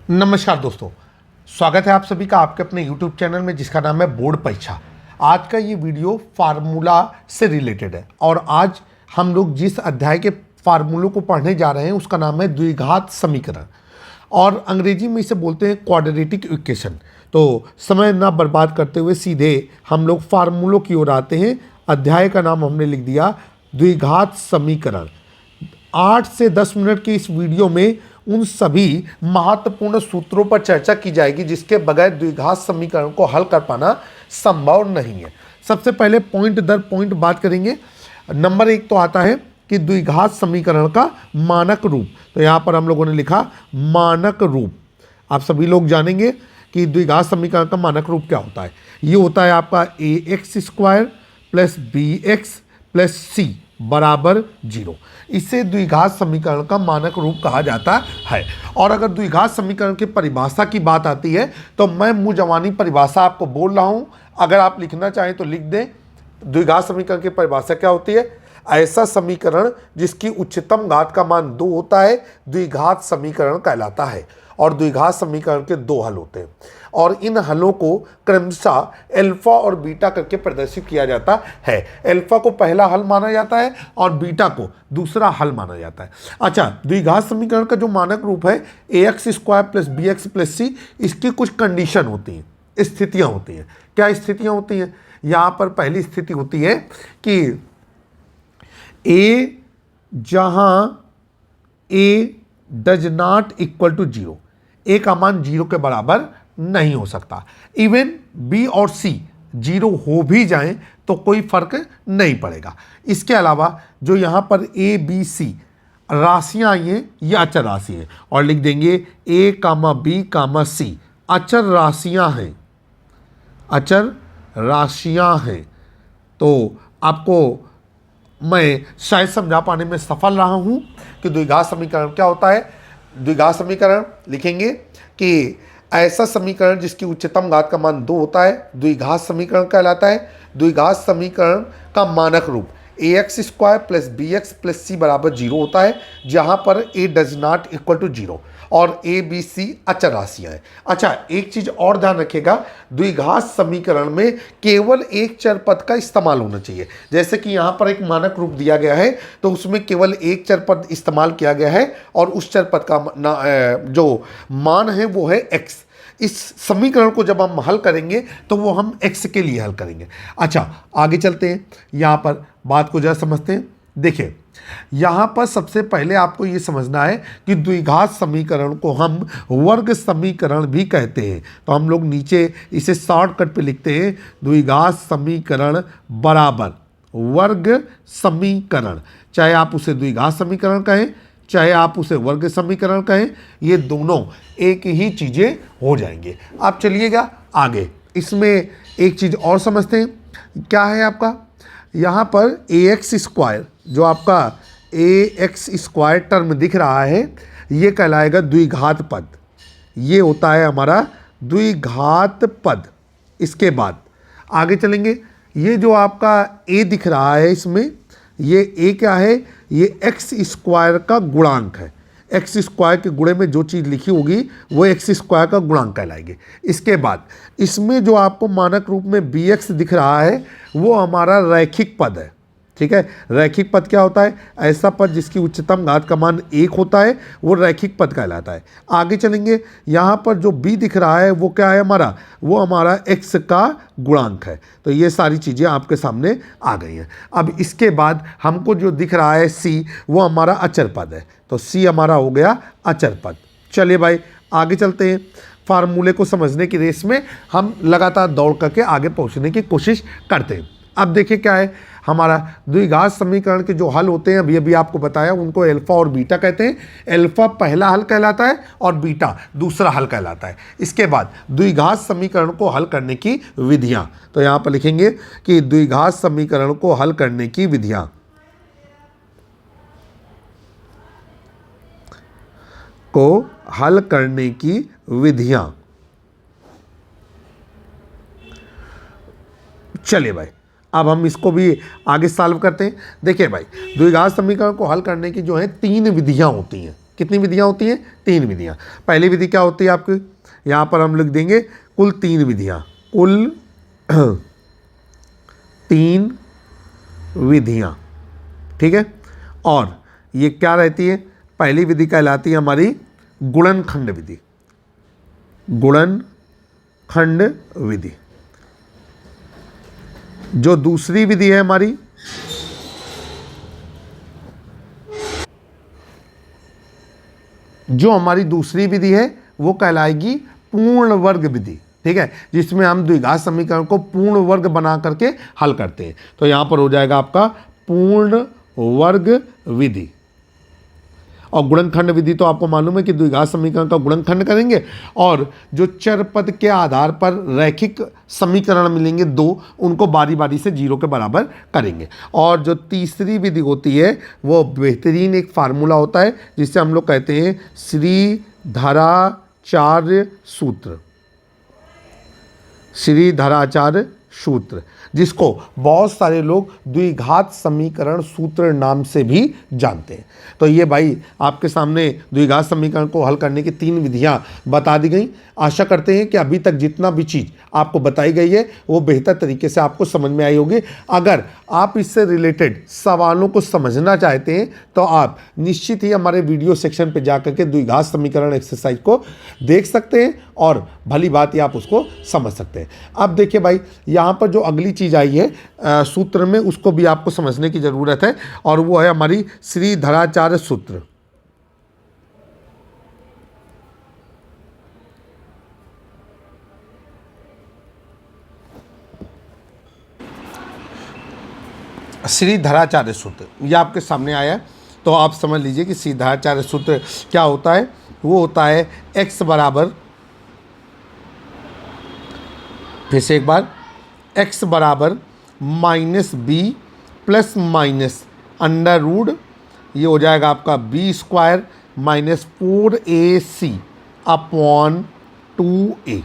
नमस्कार दोस्तों, स्वागत है आप सभी का आपके अपने YouTube चैनल में जिसका नाम है बोर्ड परीक्षा। आज का ये वीडियो फार्मूला से रिलेटेड है और आज हम लोग जिस अध्याय के फार्मूलों को पढ़ने जा रहे हैं उसका नाम है द्विघात समीकरण और अंग्रेजी में इसे बोलते हैं क्वाड्रेटिक इक्वेशन। तो समय ना बर्बाद करते हुए सीधे हम लोग फार्मूलों की ओर आते हैं। अध्याय का नाम हमने लिख दिया द्विघात समीकरण। 8 से 10 मिनट की इस वीडियो में उन सभी महत्वपूर्ण सूत्रों पर चर्चा की जाएगी जिसके बगैर द्विघात समीकरण को हल कर पाना संभव नहीं है। सबसे पहले पॉइंट दर पॉइंट बात करेंगे। नंबर 1 तो आता है कि द्विघात समीकरण का मानक रूप। तो यहाँ पर हम लोगों ने लिखा मानक रूप। आप सभी लोग जानेंगे कि द्विघात समीकरण का मानक रूप क्या होता है। ये होता है आपका ax² plus bx plus c बराबर 0। इसे द्विघात समीकरण का मानक रूप कहा जाता है। और अगर द्विघात समीकरण की परिभाषा की बात आती है तो मैं मुँह जवानी परिभाषा आपको बोल रहा हूँ, अगर आप लिखना चाहें तो लिख दें। द्विघात समीकरण की परिभाषा क्या होती है? ऐसा समीकरण जिसकी उच्चतम घात का मान 2 होता है द्विघात समीकरण कहलाता है। और द्विघात समीकरण के 2 हल होते हैं और इन हलों को क्रमशः अल्फा और बीटा करके प्रदर्शित किया जाता है। अल्फा को पहला हल माना जाता है और बीटा को दूसरा हल माना जाता है। अच्छा, द्विघात समीकरण का जो मानक रूप है ax² plus bx plus c, इसकी कुछ कंडीशन होती हैं, स्थितियाँ होती हैं। क्या स्थितियाँ होती हैं? यहाँ पर पहली स्थिति होती है कि a जहाँ a does not equal to 0, a का मान 0 के बराबर नहीं हो सकता। इवन b और c 0 हो भी जाएं तो कोई फर्क नहीं पड़ेगा। इसके अलावा जो यहाँ पर a b c राशियाँ आई हैं, ये अचर राशि है और लिख देंगे a, b, c अचर राशियाँ हैं, अचर राशियाँ हैं। तो आपको मैं शायद समझा पाने में सफल रहा हूँ कि द्विघात समीकरण क्या होता है। द्विघात समीकरण लिखेंगे कि ऐसा समीकरण जिसकी उच्चतम घात का मान 2 होता है द्विघात समीकरण कहलाता है। द्विघात समीकरण का मानक रूप ax² plus bx plus c बराबर 0 होता है, जहाँ पर a does not equal to 0 और a b c अचर राशियाँ हैं। अच्छा, एक चीज़ और ध्यान रखिएगा, द्विघात समीकरण में केवल एक चर पद का इस्तेमाल होना चाहिए। जैसे कि यहाँ पर एक मानक रूप दिया गया है तो उसमें केवल एक चर पद इस्तेमाल किया गया है और उस चर पद का जो मान है वो है x। इस समीकरण को जब हम हल करेंगे तो वो हम x के लिए हल करेंगे। अच्छा, आगे चलते हैं, यहाँ पर बात को जरा समझते हैं। देखिए, यहाँ पर सबसे पहले आपको ये समझना है कि द्विघात समीकरण को हम वर्ग समीकरण भी कहते हैं। तो हम लोग नीचे इसे शॉर्टकट पे लिखते हैं द्विघात समीकरण बराबर वर्ग समीकरण। चाहे आप उसे द्विघात समीकरण कहें चाहे आप उसे वर्ग समीकरण कहें, ये दोनों एक ही चीज़ें हो जाएंगे। आप चलिएगा आगे, इसमें एक चीज़ और समझते हैं। क्या है आपका यहाँ पर ax² जो आपका ax² टर्म दिख रहा है, ये कहलाएगा द्विघात पद। ये होता है हमारा द्विघात पद। इसके बाद आगे चलेंगे, ये जो आपका a दिख रहा है इसमें, ये a क्या है? ये x² का गुणांक है। x² के गुणे में जो चीज़ लिखी होगी वो x² का गुणांक कहलाएगी। इसके बाद इसमें जो आपको मानक रूप में bx दिख रहा है वो हमारा रैखिक पद है। ठीक है, रैखिक पद क्या होता है? ऐसा पद जिसकी उच्चतम घात का मान 1 होता है वो रैखिक पद कहलाता है। आगे चलेंगे, यहाँ पर जो b दिख रहा है वो क्या है हमारा? वो हमारा x का गुणांक है। तो ये सारी चीज़ें आपके सामने आ गई हैं। अब इसके बाद हमको जो दिख रहा है c, वो हमारा अचर पद है। तो c हमारा हो गया अचर पद। चलिए भाई आगे चलते हैं। फार्मूले को समझने की रेस में हम लगातार दौड़ करके आगे पहुँचने की कोशिश करते हैं। अब देखिए क्या है हमारा द्विघात समीकरण के जो हल होते हैं, अभी अभी आपको बताया, उनको अल्फा और बीटा कहते हैं। अल्फा पहला हल कहलाता है और बीटा दूसरा हल कहलाता है। इसके बाद द्विघात समीकरण को हल करने की विधियाँ, तो यहाँ पर लिखेंगे कि द्विघात समीकरण को हल करने की विधियाँ चलिए भाई अब हम इसको भी आगे सॉल्व करते हैं। देखिए भाई, द्विघात समीकरण को हल करने की जो है 3 विधियां होती हैं। कितनी विधियां होती हैं? 3 विधियां। पहली विधि क्या होती है आपकी? यहाँ पर हम लिख देंगे कुल 3 विधियां, कुल 3 विधियां, ठीक है। और ये क्या रहती है? पहली विधि कहलाती है हमारी गुणनखंड विधि, गुणनखंड विधि। जो दूसरी विधि है हमारी, दूसरी विधि है वो कहलाएगी पूर्ण वर्ग विधि, ठीक है, जिसमें हम द्विघात समीकरण को पूर्ण वर्ग बना करके हल करते हैं। तो यहां पर हो जाएगा आपका पूर्ण वर्ग विधि। और गुणनखंड विधि तो आपको मालूम है कि द्विघात समीकरण का गुणनखंड करेंगे और जो चर पद के आधार पर रैखिक समीकरण मिलेंगे 2, उनको बारी बारी से 0 के बराबर करेंगे। और जो तीसरी विधि होती है वो बेहतरीन एक फार्मूला होता है जिसे हम लोग कहते हैं श्रीधराचार्य सूत्र, श्रीधराचार्य सूत्र, जिसको बहुत सारे लोग द्विघात समीकरण सूत्र नाम से भी जानते हैं। तो ये भाई आपके सामने द्विघात समीकरण को हल करने की 3 विधियां बता दी गई। आशा करते हैं कि अभी तक जितना भी चीज़ आपको बताई गई है वो बेहतर तरीके से आपको समझ में आई होगी। अगर आप इससे रिलेटेड सवालों को समझना चाहते हैं तो आप निश्चित ही हमारे वीडियो सेक्शन पर जाकर के द्विघात समीकरण एक्सरसाइज को देख सकते हैं और भली बात ही आप उसको समझ सकते हैं। अब देखिए भाई, यहाँ पर जो अगली चीज़ आई है सूत्र में, उसको भी आपको समझने की ज़रूरत है और वो है हमारी श्रीधराचार्य सूत्र। श्रीधराचार्य सूत्र ये आपके सामने आया है, तो आप समझ लीजिए कि श्रीधराचार्य सूत्र क्या होता है। वो होता है x बराबर, फिर से एक बार, x बराबर -b plus minus under root, ये हो जाएगा आपका b² minus 4ac upon 2a।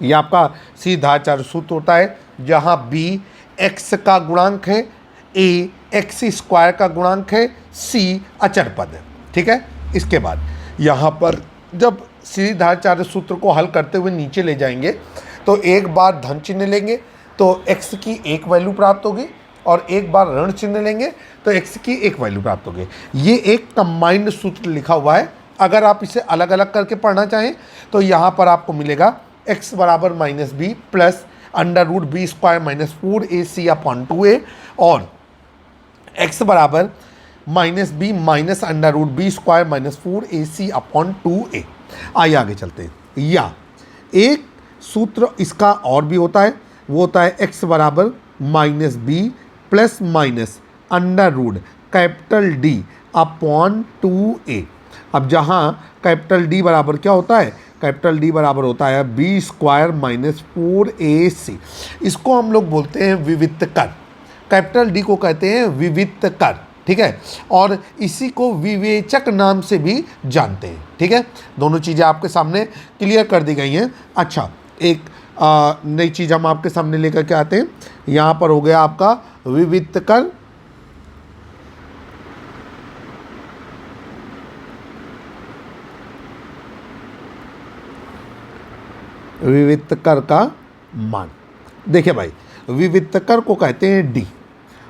ये आपका श्रीधराचार्य सूत्र होता है, जहाँ b x का गुणांक है, a x² का गुणांक है, c अचर पद है, ठीक है। इसके बाद यहाँ पर जब श्रीधराचार्य सूत्र को हल करते हुए नीचे ले जाएंगे तो एक बार धन चिन्ह लेंगे तो x की 1 वैल्यू प्राप्त होगी और एक बार ऋण चिन्ह लेंगे तो x की 1 वैल्यू प्राप्त होगी। ये एक कंबाइंड सूत्र लिखा हुआ है। अगर आप इसे अलग अलग करके पढ़ना चाहें तो यहाँ पर आपको मिलेगा x बराबर -b plus under root b² minus 4ac upon 2a और x बराबर -b minus under root b² minus 4ac upon 2a। आइए आगे चलते हैं। या एक सूत्र इसका और भी होता है, वो होता है x बराबर -b plus minus under root capital D upon 2a। अब जहाँ कैपिटल D बराबर क्या होता है? कैपिटल D बराबर होता है b² माइनस 4ac। इसको हम लोग बोलते हैं विविक्त कर। कैपिटल D को कहते हैं विविक्त कर, ठीक है, और इसी को विवेचक नाम से भी जानते हैं, ठीक है। दोनों चीज़ें आपके सामने क्लियर कर दी गई हैं। अच्छा, एक नई चीज़ हम आपके सामने लेकर के आते हैं। यहाँ पर हो गया आपका विविक्त कर, विविक्त कर का मान। देखिए भाई, विविक्त कर को कहते हैं D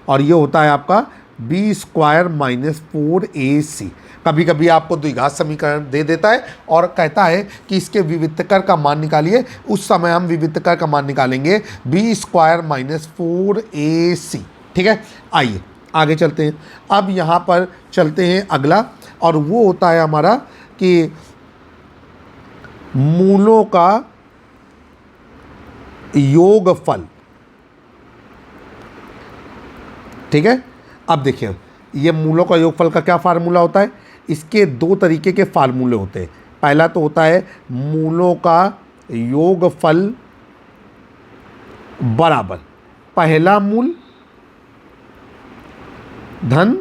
और ये होता है आपका b² माइनस 4ac। कभी कभी आपको द्विघात समीकरण दे देता है और कहता है कि इसके विविक्त कर का मान निकालिए। उस समय हम विविक्त कर का मान निकालेंगे b² माइनस 4ac, ठीक है। आइए आगे चलते हैं। अब यहाँ पर चलते हैं अगला, और वो होता है हमारा कि मूलों का योगफल, ठीक है। अब देखिए, ये मूलों का योगफल का क्या फार्मूला होता है? इसके 2 तरीके के फार्मूले होते हैं। पहला तो होता है मूलों का योगफल बराबर पहला मूल धन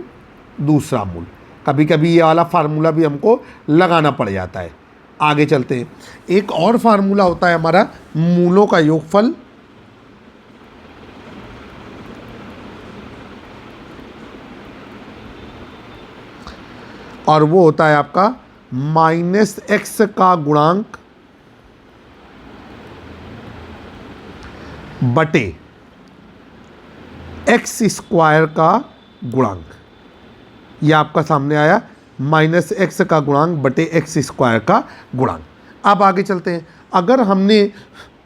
दूसरा मूल। कभी कभी ये वाला फार्मूला भी हमको लगाना पड़ जाता है। आगे चलते हैं। एक और फार्मूला होता है हमारा मूलों का योगफल और वो होता है आपका माइनस एक्स का गुणांक बटे एक्स स्क्वायर का गुणांक, ये आपका सामने आया माइनस एक्स का गुणांक बटे एक्स स्क्वायर का गुणांक। अब आगे चलते हैं। अगर हमने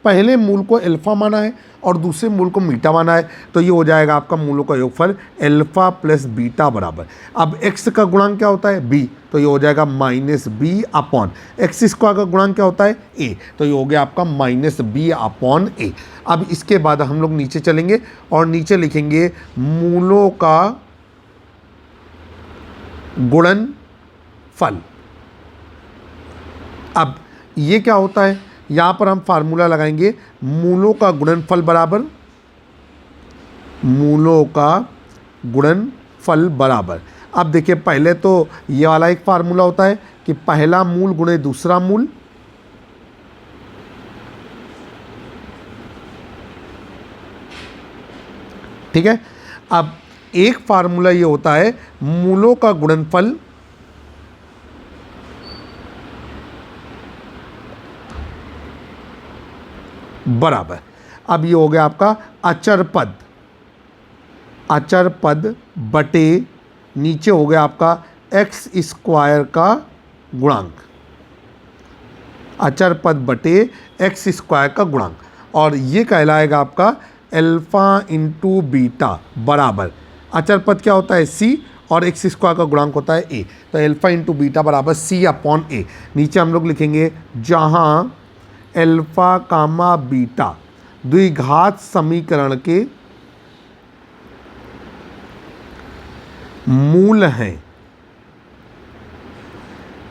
पहले मूल को अल्फा माना है और दूसरे मूल को बीटा माना है तो ये हो जाएगा आपका मूलों का योगफल अल्फा प्लस बीटा बराबर, अब एक्स का गुणांक क्या होता है बी, तो ये हो जाएगा minus b upon x square का गुणांक क्या होता है ए, तो ये हो गया आपका माइनस बी अपॉन ए। अब इसके बाद हम लोग नीचे चलेंगे और नीचे लिखेंगे मूलों का गुणनफल। अब ये क्या होता है, यहाँ पर हम फार्मूला लगाएंगे मूलों का गुणनफल बराबर मूलों का गुणनफल बराबर। अब देखिए पहले तो ये वाला एक फार्मूला होता है कि पहला मूल गुणे दूसरा मूल, ठीक है। अब एक फार्मूला ये होता है मूलों का गुणनफल बराबर, अब ये हो गया आपका अचर पद बटे नीचे हो गया आपका एक्स स्क्वायर का गुणांक, अचर पद बटे एक्स स्क्वायर का गुणांक, और ये कहलाएगा आपका अल्फा इंटू बीटा बराबर, अचर पद क्या होता है सी और एक्स स्क्वायर का गुणांक होता है ए, तो अल्फा इंटू बीटा बराबर सी अपॉन ए। नीचे हम लोग लिखेंगे जहाँ अल्फा कामा बीटा द्विघात समीकरण के मूल हैं,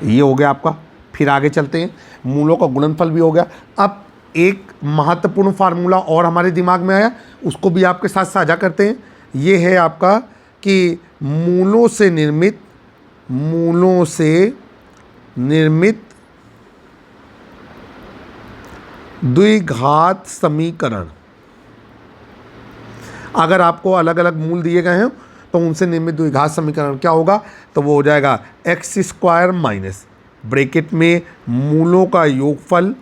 ये हो गया आपका। फिर आगे चलते हैं, मूलों का गुणनफल भी हो गया। अब एक महत्वपूर्ण फार्मूला और हमारे दिमाग में आया, उसको भी आपके साथ साझा करते हैं। ये है आपका कि मूलों से निर्मित द्विघात समीकरण, अगर आपको अलग अलग मूल दिए गए हैं तो उनसे निर्मित द्विघात समीकरण क्या होगा, तो वो हो जाएगा एक्स स्क्वायर माइनस ब्रैकेट में मूलों का योगफल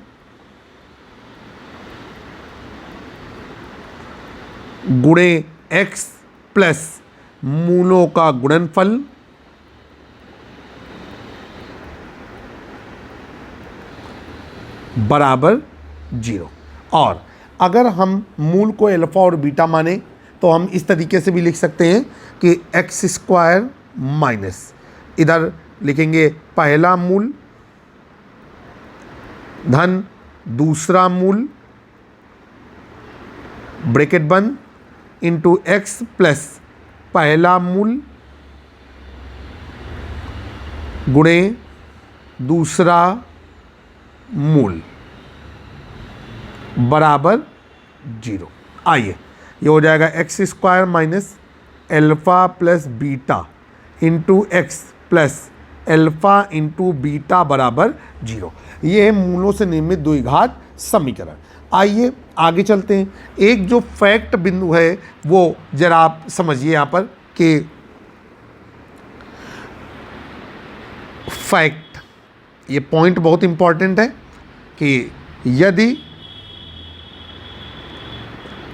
गुणे एक्स प्लस मूलों का गुणनफल बराबर 0। और अगर हम मूल को अल्फा और बीटा माने तो हम इस तरीके से भी लिख सकते हैं कि एक्स स्क्वायर माइनस, इधर लिखेंगे पहला मूल धन दूसरा मूल ब्रैकेट बंद इंटू एक्स प्लस पहला मूल गुणे दूसरा मूल बराबर 0। आइए, ये हो जाएगा x square minus alpha plus beta into x plus alpha into beta बराबर 0। ये है मूलों से निर्मित द्विघात समीकरण। आइए आगे चलते हैं। एक जो फैक्ट बिंदु है वो जरा आप समझिए यहाँ पर कि फैक्ट, ये पॉइंट बहुत इंपॉर्टेंट है कि यदि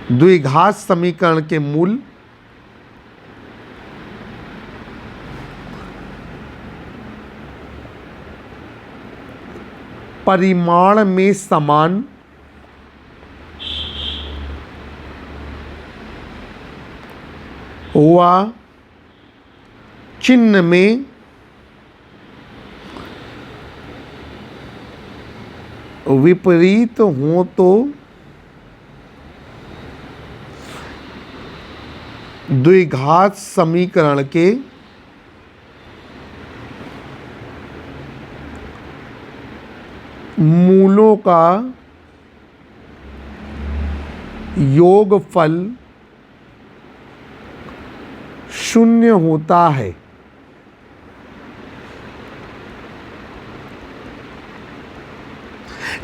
द्विघात समीकरण के मूल परिमाण में समान हुआ चिन्ह में विपरीत हो तो द्विघात समीकरण के मूलों का योगफल शून्य होता है।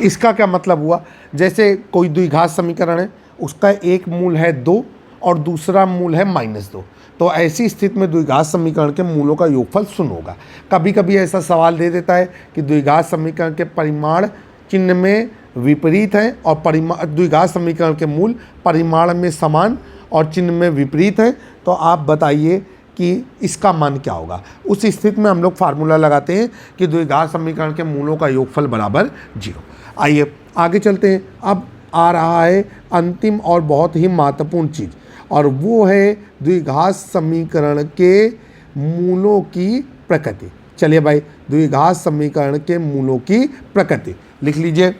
इसका क्या मतलब हुआ, जैसे कोई द्विघात समीकरण है, उसका एक मूल है 2 और दूसरा मूल है -2। तो ऐसी स्थिति में द्विघात समीकरण के मूलों का योगफल 0 होगा। कभी कभी ऐसा सवाल दे देता है कि द्विघात समीकरण के परिमाण चिन्ह में विपरीत हैं और द्विघात समीकरण के मूल परिमाण में समान और चिन्ह में विपरीत हैं, तो आप बताइए कि इसका मान क्या होगा। उस स्थिति में हम लोग फार्मूला लगाते हैं कि द्विघात समीकरण के मूलों का योगफल बराबर 0। आइए आगे चलते हैं। अब आ रहा है अंतिम और बहुत ही महत्वपूर्ण चीज़, और वो है द्विघात समीकरण के मूलों की प्रकृति। चलिए भाई, द्विघात समीकरण के मूलों की प्रकृति लिख लीजिए।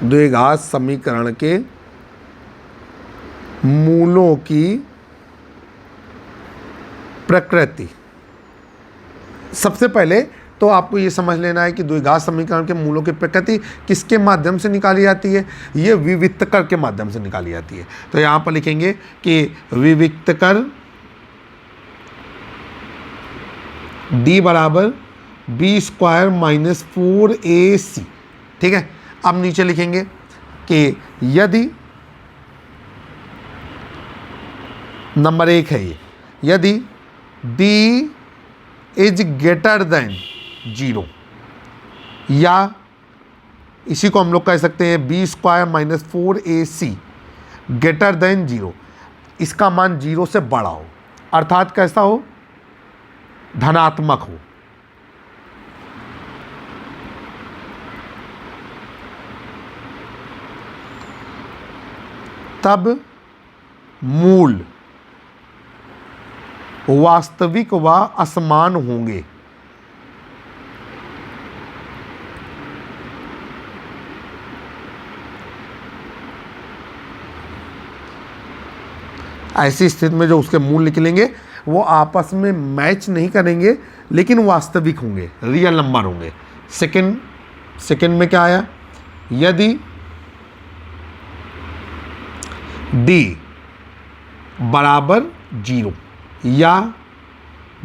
द्विघात समीकरण के मूलों की प्रकृति। सबसे पहले तो आपको ये समझ लेना है कि द्विघात समीकरण के मूलों की प्रकृति किसके माध्यम से निकाली जाती है। ये विविक्तकर के माध्यम से निकाली जाती है। तो यहाँ पर लिखेंगे कि विविक्तकर d बराबर b² - 4ac। ठीक है, अब नीचे लिखेंगे कि यदि नंबर 1 है ये, यदि d इज ग्रेटर देन 0, या इसी को हम लोग कह सकते हैं b² - 4ac ग्रेटर देन 0, इसका मान 0 से बड़ा हो, अर्थात कैसा हो, धनात्मक हो। तब मूल वास्तविक व असमान होंगे। ऐसी स्थिति में जो उसके मूल निकलेंगे वो आपस में मैच नहीं करेंगे, लेकिन वास्तविक होंगे, रियल नंबर होंगे। सेकंड में क्या आया, यदि d बराबर 0 या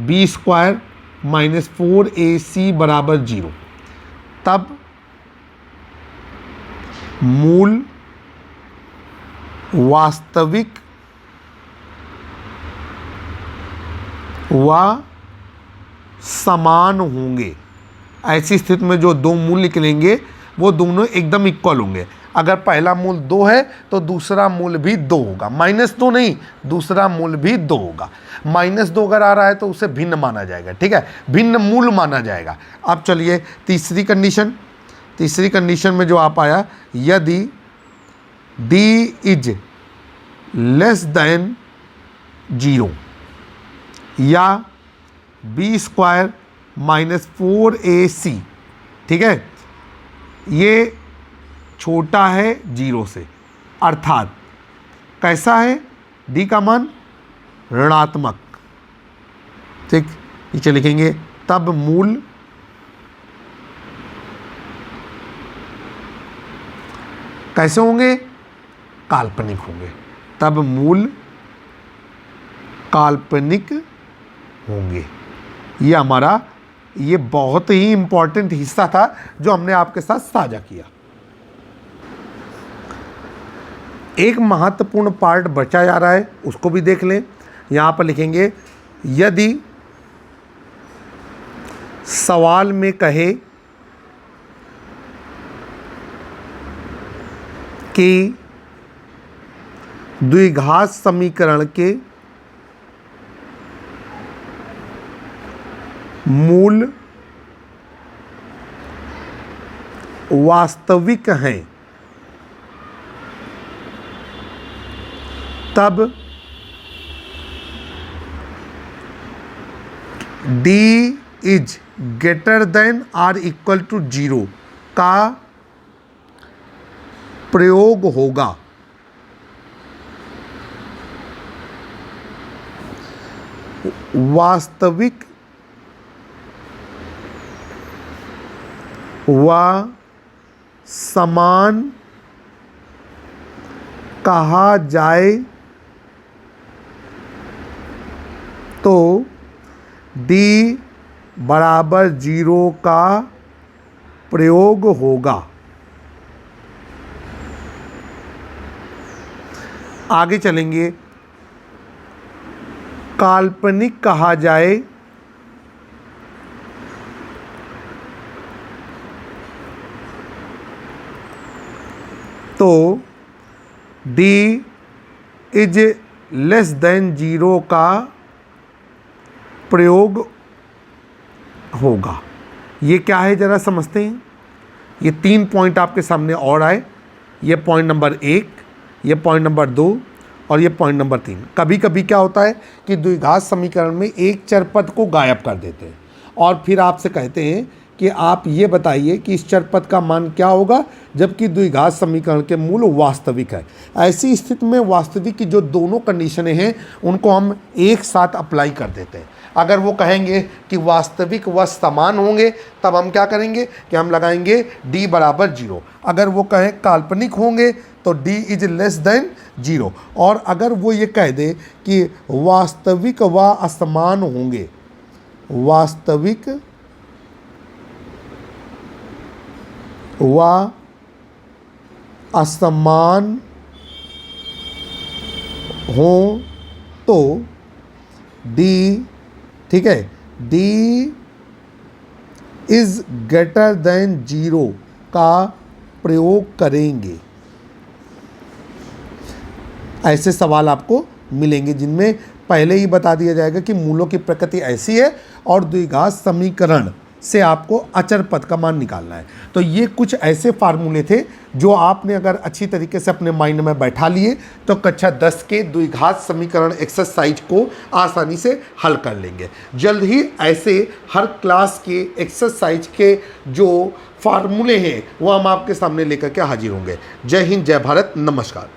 b² - 4ac बराबर 0, तब मूल वास्तविक व समान होंगे। ऐसी स्थिति में जो दो मूल निकलेंगे वो दोनों एकदम इक्वल होंगे। अगर पहला मूल 2 है तो दूसरा मूल भी 2 होगा, -2 नहीं, दूसरा मूल भी 2 होगा। -2 अगर आ रहा है तो उसे भिन्न माना जाएगा। ठीक है, भिन्न मूल माना जाएगा। अब चलिए तीसरी कंडीशन में जो आप आया, यदि d इज लेस देन 0 या b² - 4ac, ठीक है, ये छोटा है 0 से, अर्थात कैसा है, d का मान ऋणात्मक। ठीक, नीचे लिखेंगे तब मूल कैसे होंगे, काल्पनिक होंगे। तब मूल काल्पनिक होंगे। ये हमारा ये बहुत ही इंपॉर्टेंट हिस्सा था जो हमने आपके साथ साझा किया। एक महत्वपूर्ण पार्ट बचा जा रहा है, उसको भी देख लें। यहाँ पर लिखेंगे, यदि सवाल में कहे कि द्विघात समीकरण के मूल वास्तविक हैं, तब d is greater than or equal to 0 का प्रयोग होगा। वास्तविक व समान कहा जाए तो d बराबर 0 का प्रयोग होगा। आगे चलेंगे, काल्पनिक कहा जाए तो d इज लेस देन 0 का प्रयोग होगा। ये क्या है जरा समझते हैं। ये 3 पॉइंट आपके सामने और आए। ये पॉइंट नंबर 1, ये पॉइंट नंबर 2 और ये पॉइंट नंबर 3। कभी कभी क्या होता है कि द्विघात समीकरण में एक चर पद को गायब कर देते हैं और फिर आपसे कहते हैं कि आप ये बताइए कि इस चर पद का मान क्या होगा, जबकि द्विघात समीकरण के मूल वास्तविक है। ऐसी स्थिति में वास्तविक की जो दोनों कंडीशनें हैं उनको हम एक साथ अप्लाई कर देते हैं। अगर वो कहेंगे कि वास्तविक व समान होंगे तब हम क्या करेंगे कि हम लगाएंगे d बराबर 0। अगर वो कहें काल्पनिक होंगे तो d इज लेस देन 0। और अगर वो ये कह दे कि वास्तविक व असमान होंगे, वास्तविक व असमान हो तो d, ठीक है, d इज ग्रेटर देन 0 का प्रयोग करेंगे। ऐसे सवाल आपको मिलेंगे जिनमें पहले ही बता दिया जाएगा कि मूलों की प्रकृति ऐसी है और द्विघात समीकरण से आपको अचर पद का मान निकालना है। तो ये कुछ ऐसे फार्मूले थे जो आपने अगर अच्छी तरीके से अपने माइंड में बैठा लिए तो कक्षा 10 के द्विघात समीकरण एक्सरसाइज को आसानी से हल कर लेंगे। जल्द ही ऐसे हर क्लास के एक्सरसाइज के जो फार्मूले हैं वो हम आपके सामने लेकर के हाजिर होंगे। जय हिंद, जय भारत, नमस्कार।